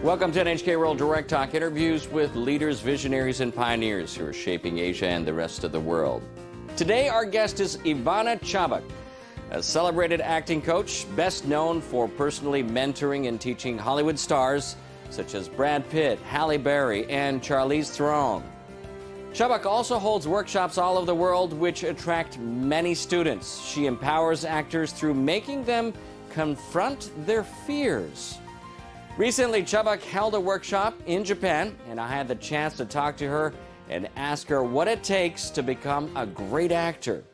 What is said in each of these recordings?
Welcome to NHK World Direct Talk, interviews with leaders, visionaries, and pioneers who are shaping Asia and the rest of the world. Today, our guest is Ivana Chubbuck, a celebrated acting coach, best known for personally mentoring and teaching Hollywood stars such as Brad Pitt, Halle Berry, and Charlize Theron. Chubbuck also holds workshops all over the world which attract many students. She empowers actors through making them confront their fears. Recently, Chubbuck held a workshop in Japan, and I had the chance to talk to her and ask her what it takes to become a great actor.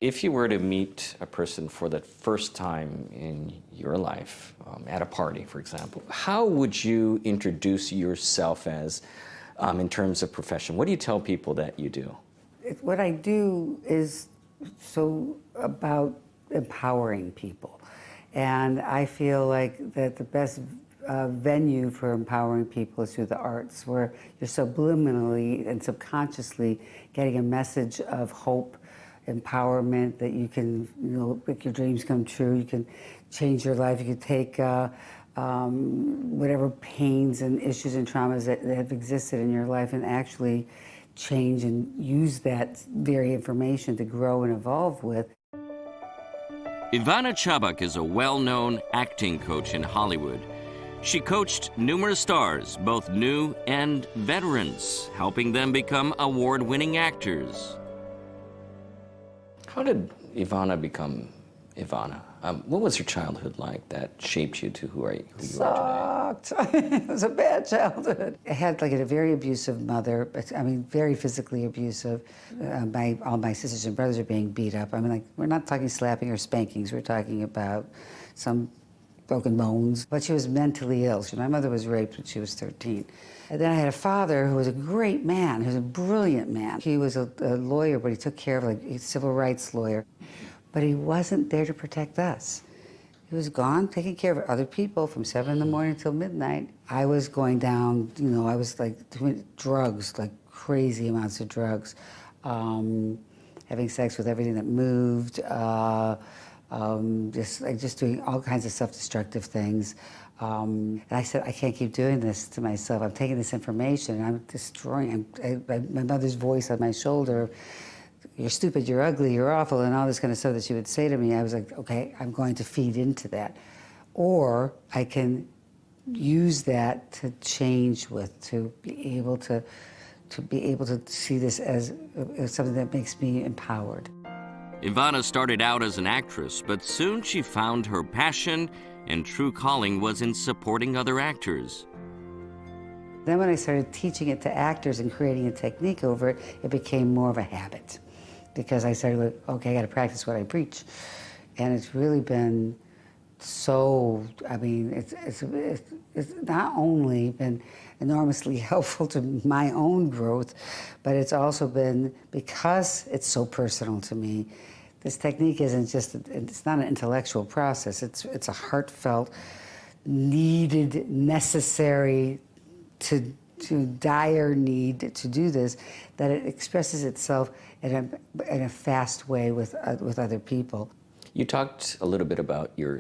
If you were to meet a person for the first time in your life, at a party, for example, how would you introduce yourself as, in terms of profession? What do you tell people that you do? What I do is so about empowering people. And I feel like that the best venue for empowering people is through the arts, where you're subliminally and subconsciously getting a message of hope, empowerment, that you can, make your dreams come true. You can change your life. You can take whatever pains and issues and traumas that have existed in your life and actually change and use that very information to grow and evolve with. Ivana Chubbuck is a well-known acting coach in Hollywood. She coached numerous stars, both new and veterans, helping them become award-winning actors. How did Ivana become Ivana? What was your childhood like that shaped you to who you are today? It was a bad childhood. I had like a very abusive mother, very physically abusive. All my sisters and brothers are being beat up. We're not talking slapping or spankings. We're talking about some broken bones. But she was mentally ill. My mother was raped when she was 13. And then I had a father who was a great man, who was a brilliant man. He was a lawyer, but he took care of a civil rights lawyer. But he wasn't there to protect us. He was gone, taking care of other people from 7 in the morning till midnight. I was going down, I was doing drugs, crazy amounts of drugs, having sex with everything that moved, just doing all kinds of self-destructive things. And I said, I can't keep doing this to myself. I'm taking this information and I'm destroying. My mother's voice on my shoulder, you're stupid, you're ugly, you're awful, and all this kind of stuff that she would say to me, I was like, okay, I'm going to feed into that. Or I can use that to change with, to be able to see this as something that makes me empowered. Ivana started out as an actress, but soon she found her passion and true calling was in supporting other actors. Then when I started teaching it to actors and creating a technique over it, it became more of a habit. Because I started with, okay, I got to practice what I preach. And it's really been so, it's not only been enormously helpful to my own growth, but it's also been, because it's so personal to me, this technique isn't just, it's not an intellectual process. It's a heartfelt, needed, necessary, to dire need to do this, that it expresses itself in a fast way with other people. You talked a little bit about your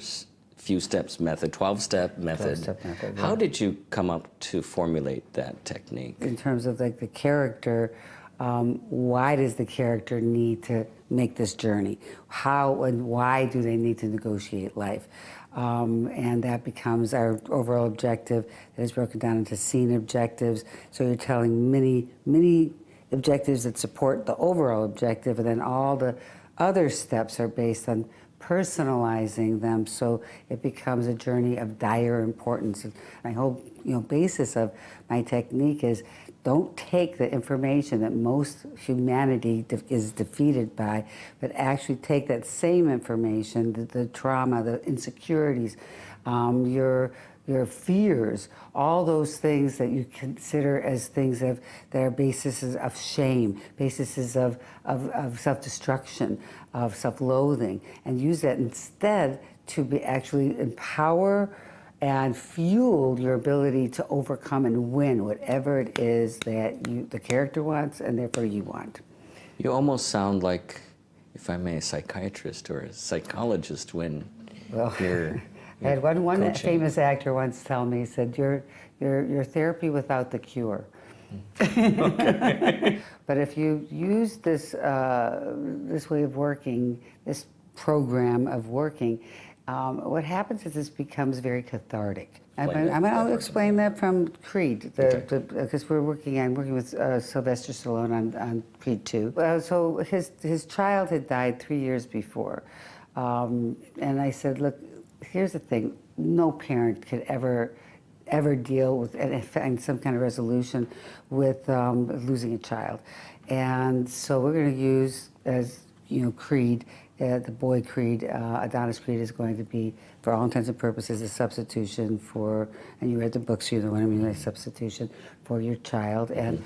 few steps method, 12-step method. 12-step method, yeah. How did you come up to formulate that technique? In terms of the character, why does the character need to make this journey? How and why do they need to negotiate life? And that becomes our overall objective that is broken down into scene objectives. So you're telling many objectives that support the overall objective, and then all the other steps are based on personalizing them, so it becomes a journey of dire importance. And my whole basis of my technique is, don't take the information that most humanity is defeated by, but actually take that same information, the trauma, the insecurities, your fears, all those things that you consider as things that are bases of shame, bases of self-destruction, of self-loathing, and use that instead to actually empower and fuel your ability to overcome and win whatever it is that the character wants and therefore you want. You almost sound like, if I may, a psychiatrist or a psychologist when you're I had one coaching. famous actor once tell me, he said, you're therapy without the cure. But if you use this, this way of working, this program of working, what happens is this becomes very cathartic. I'll explain that from Creed, because I'm working with Sylvester Stallone on Creed 2. So his child had died 3 years before. And I said, look, here's the thing, no parent could ever deal with and find some kind of resolution with losing a child. And so we're going to use, as you know, Creed, the boy Creed, Adonis Creed is going to be, for all intents and purposes, a substitution for, and you read the books, you know what I mean, a substitution for your child, and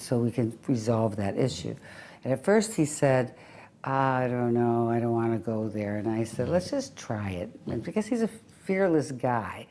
so we can resolve that issue. And at first he said, I don't know, I don't want to go there. And I said, let's just try it. And because he's a fearless guy,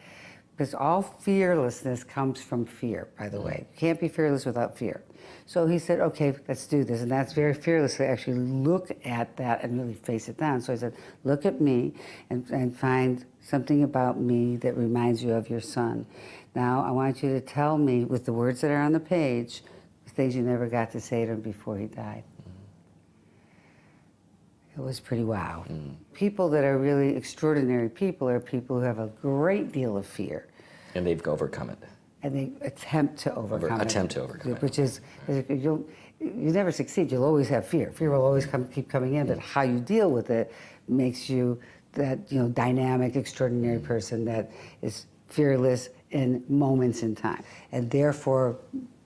because all fearlessness comes from fear, by the way. You can't be fearless without fear. So he said, okay, let's do this. And that's very fearless to actually look at that and really face it down. So I said, look at me and find something about me that reminds you of your son. Now I want you to tell me, with the words that are on the page, the things you never got to say to him before he died. It was pretty wow. People that are really extraordinary people are people who have a great deal of fear. And they've overcome it. And they attempt to overcome it. Which is, you never succeed. You'll always have fear. Fear will always keep coming in, but how you deal with it makes you that dynamic, extraordinary person that is fearless in moments in time. And therefore,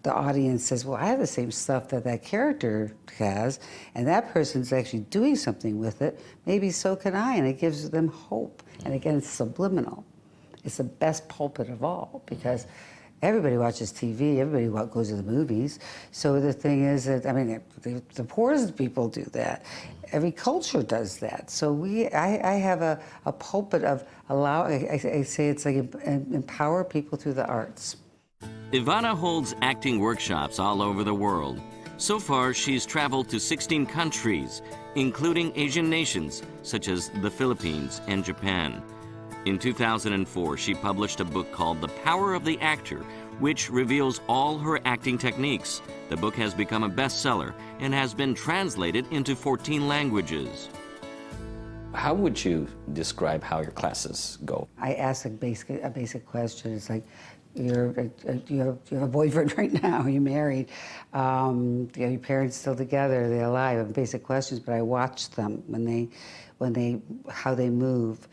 the audience says, well, I have the same stuff that character has, and that person's actually doing something with it. Maybe so can I, and it gives them hope. And again, it's subliminal. It's the best pulpit of all, because everybody watches TV, everybody goes to the movies. So the thing is that, I mean, the poorest people do that. Every culture does that. So I have a pulpit of I say it's like empower people through the arts. Ivana holds acting workshops all over the world. So far, she's traveled to 16 countries, including Asian nations such as the Philippines and Japan. In 2004, she published a book called The Power of the Actor, which reveals all her acting techniques. The book has become a bestseller and has been translated into 14 languages. How would you describe how your classes go? I ask a basic question. It's like, you have a boyfriend right now, are you married? Your parents still together, they're alive? Basic questions, but I watch them how they move,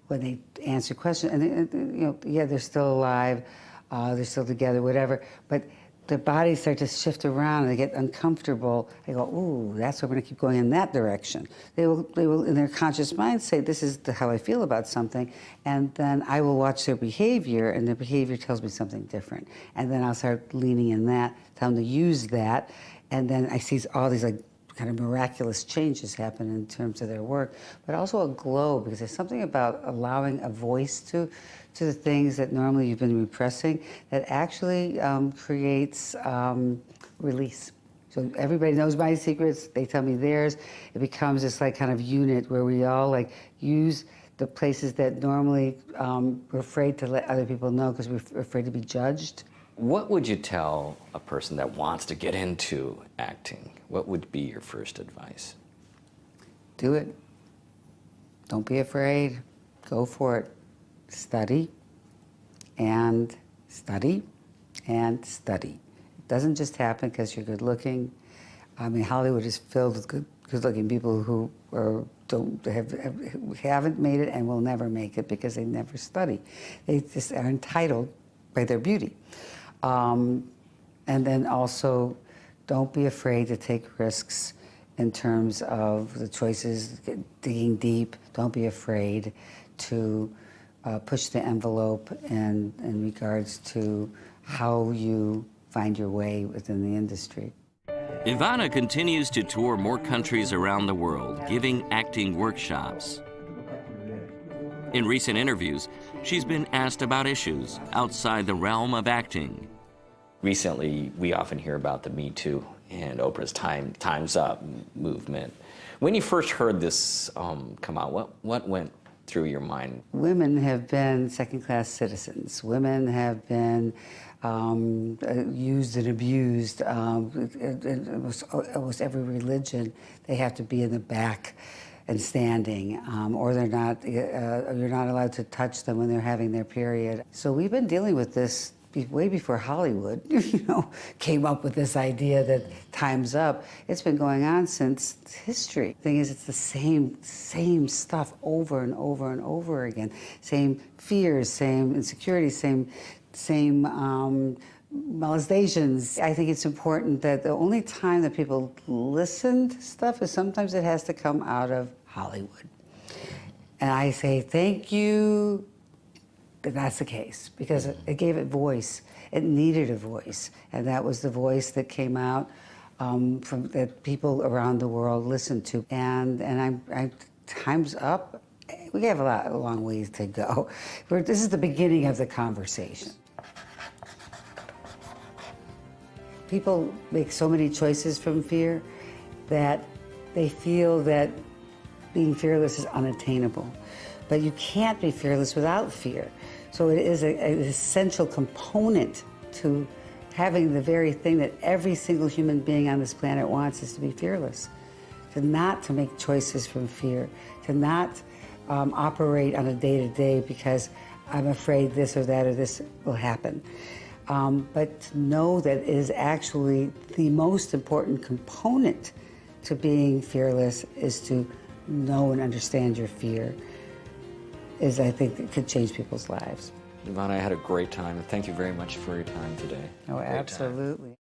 when they answer questions, and yeah, they're still alive, they're still together, whatever, but their bodies start to shift around and they get uncomfortable. I go, ooh, that's why we're gonna keep going in that direction. They will in their conscious mind say, this is how I feel about something, and then I will watch their behavior, and their behavior tells me something different. And then I'll start leaning in that, tell them to use that, and then I see all these like kind of miraculous changes happen in terms of their work, but also a glow, because there's something about allowing a voice to the things that normally you've been repressing that actually creates release. So everybody knows my secrets, they tell me theirs. It becomes this like kind of unit where we all like use the places that normally we're afraid to let other people know because we're afraid to be judged. What would you tell a person that wants to get into acting? What would be your first advice? Do it. Don't be afraid. Go for it. Study and study and study. It doesn't just happen because you're good looking. I mean, Hollywood is filled with good-looking people who haven't made it and will never make it because they never study. They just are entitled by their beauty. And then also, don't be afraid to take risks in terms of the choices, digging deep. Don't be afraid to push the envelope in regards to how you find your way within the industry. Ivana continues to tour more countries around the world, giving acting workshops. In recent interviews, she's been asked about issues outside the realm of acting. Recently, we often hear about the Me Too and Oprah's Time's Up movement. When you first heard this come out, what went through your mind? Women have been second-class citizens. Women have been used and abused. In almost every religion, they have to be in the back and standing, or they're not. You're not allowed to touch them when they're having their period. So we've been dealing with this way before Hollywood, came up with this idea that time's up. It's been going on since history. The thing is, it's the same stuff over and over and over again. Same fears, same insecurities, same molestations. I think it's important that the only time that people listen to stuff is sometimes it has to come out of Hollywood. And I say, thank you that that's the case, because it gave it voice. It needed a voice, and that was the voice that came out from that people around the world listened to. And time's up. We have a long ways to go. This is the beginning of the conversation. People make so many choices from fear that they feel that being fearless is unattainable. But you can't be fearless without fear. So it is an essential component to having the very thing that every single human being on this planet wants, is to be fearless. To make choices from fear. To not operate on a day-to-day because I'm afraid this or that or this will happen. But to know that it is actually the most important component to being fearless is to know and understand your fear. I think it could change people's lives. Ivana, I had a great time. Thank you very much for your time today. Oh, absolutely.